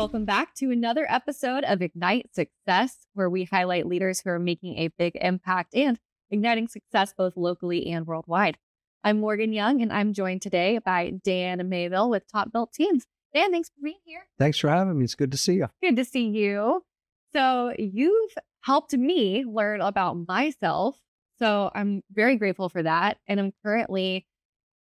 Welcome back to another episode of Ignite Success, where we highlight leaders who are making a big impact and igniting success both locally and worldwide. I'm Morgan Young, and I'm joined today by Dan Mayville with Top Built Teams. Dan, thanks for being here. Thanks for having me. It's good to see you. Good to see you. So you've helped me learn about myself. So I'm very grateful for that. And I'm currently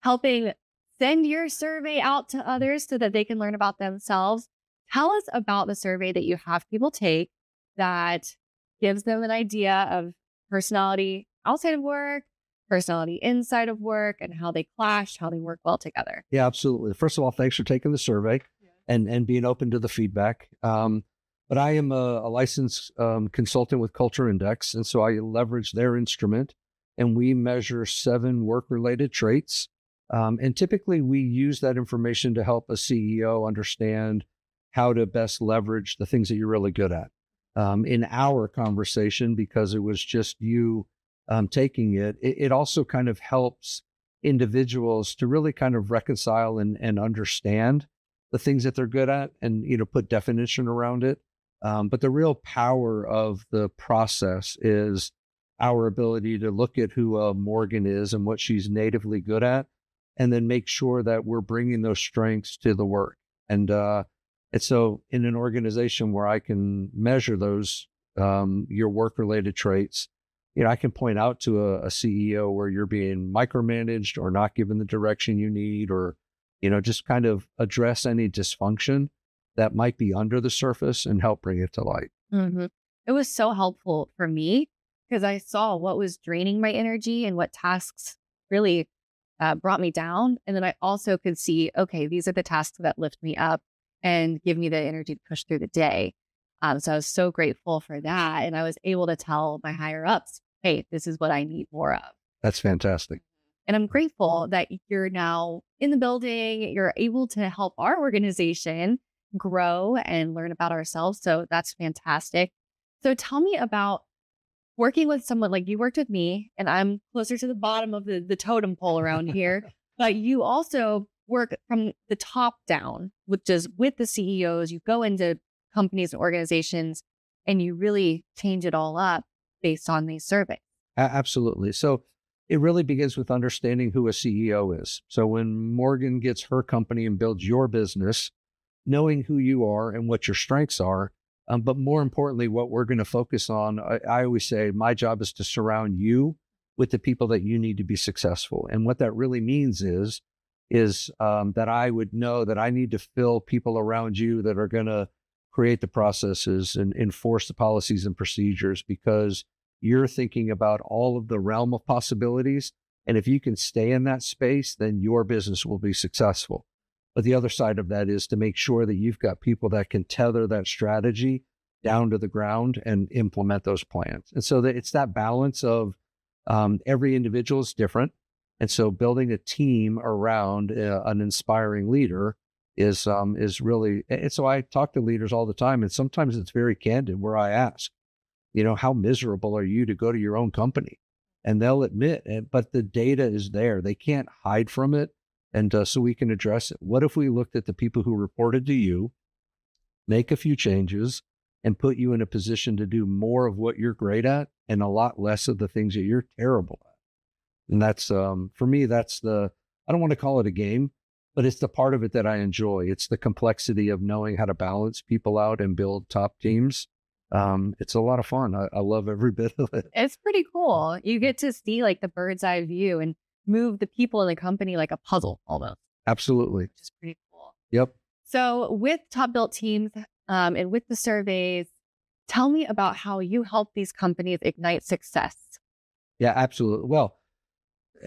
helping send your survey out to others so that they can learn about themselves. Tell us about the survey that you have people take that gives them an idea of personality outside of work, personality inside of work, and how they clash, how they work well together. Yeah, absolutely. First of all, thanks for taking the survey and being open to the feedback. But I am a licensed consultant with Culture Index, and so I leverage their instrument, and we measure 7 work-related traits. And typically, we use that information to help a CEO understand how to best leverage the things that you're really good at. In our conversation, because it was just you taking it, it also kind of helps individuals to really kind of reconcile and understand the things that they're good at and, put definition around it. But the real power of the process is our ability to look at who Morgan is and what she's natively good at, and then make sure that we're bringing those strengths to the work. And so in an organization where I can measure those, your work-related traits, I can point out to a CEO where you're being micromanaged or not given the direction you need, or, just kind of address any dysfunction that might be under the surface and help bring it to light. Mm-hmm. It was so helpful for me because I saw what was draining my energy and what tasks really brought me down. And then I also could see, okay, these are the tasks that lift me up and give me the energy to push through the day. So I was so grateful for that. And I was able to tell my higher ups, hey, this is what I need more of. That's fantastic. And I'm grateful that you're now in the building. You're able to help our organization grow and learn about ourselves. So that's fantastic. So tell me about working with someone like you worked with me, and I'm closer to the bottom of the totem pole around here, but you also work from the top down, which is with the CEOs. You go into companies and organizations and you really change it all up based on these surveys. Absolutely. So it really begins with understanding who a CEO is. So when Morgan gets her company and builds your business, knowing who you are and what your strengths are, but more importantly, what we're going to focus on, I always say my job is to surround you with the people that you need to be successful. And what that really means is that I would know that I need to fill people around you that are going to create the processes and enforce the policies and procedures, because you're thinking about all of the realm of possibilities. And if you can stay in that space, then your business will be successful. But the other side of that is to make sure that you've got people that can tether that strategy down to the ground and implement those plans. And so it's that balance of every individual is different. And so building a team around an inspiring leader is really, and so I talk to leaders all the time, and sometimes it's very candid where I ask, how miserable are you to go to your own company? And they'll admit it, but the data is there. They can't hide from it. And so we can address it. What if we looked at the people who reported to you, make a few changes, and put you in a position to do more of what you're great at and a lot less of the things that you're terrible at? And that's, for me, that's I don't want to call it a game, but it's the part of it that I enjoy. It's the complexity of knowing how to balance people out and build top teams. It's a lot of fun. I love every bit of it. It's pretty cool. You get to see like the bird's eye view and move the people in the company like a puzzle almost. Absolutely. Which is pretty cool. Yep. So with Top Built Teams and with the surveys, tell me about how you help these companies ignite success. Yeah, absolutely. Well,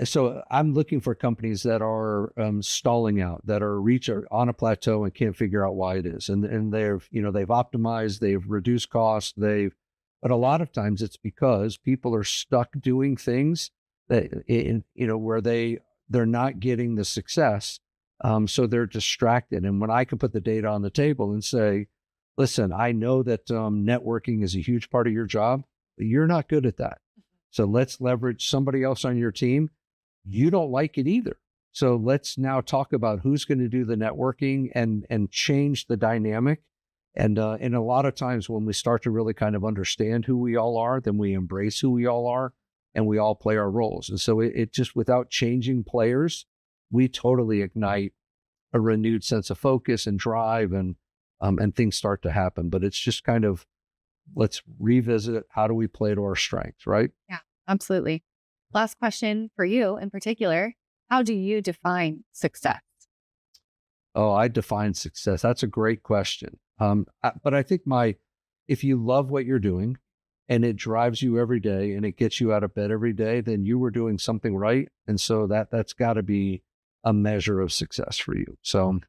so I'm looking for companies that are stalling out, that are on a plateau and can't figure out why it is. And they've optimized, they've reduced costs, but a lot of times it's because people are stuck doing things that, where they're not getting the success. So they're distracted. And when I can put the data on the table and say, listen, I know that networking is a huge part of your job, but you're not good at that. So let's leverage somebody else on your team. You don't like it either. So let's now talk about who's going to do the networking and change the dynamic And a lot of times when we start to really kind of understand who we all are, then we embrace who we all are and we all play our roles. And so it just, without changing players, we totally ignite a renewed sense of focus and drive, and things start to happen. But it's just kind of, let's revisit it. How do we play to our strengths, right? Yeah, absolutely. Last question for you in particular. How do you define success? Oh, I define success. That's a great question. But I think if you love what you're doing and it drives you every day and it gets you out of bed every day, then you were doing something right. And so that's got to be a measure of success for you. So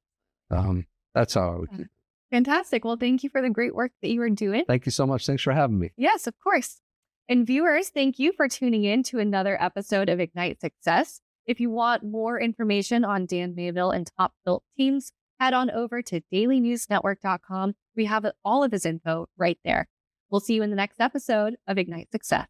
that's how I would keep it. Fantastic. Well, thank you for the great work that you are doing. Thank you so much. Thanks for having me. Yes, of course. And viewers, thank you for tuning in to another episode of Ignite Success. If you want more information on Dan Mayville and Top Built Teams, head on over to dailynewsnetwork.com. We have all of his info right there. We'll see you in the next episode of Ignite Success.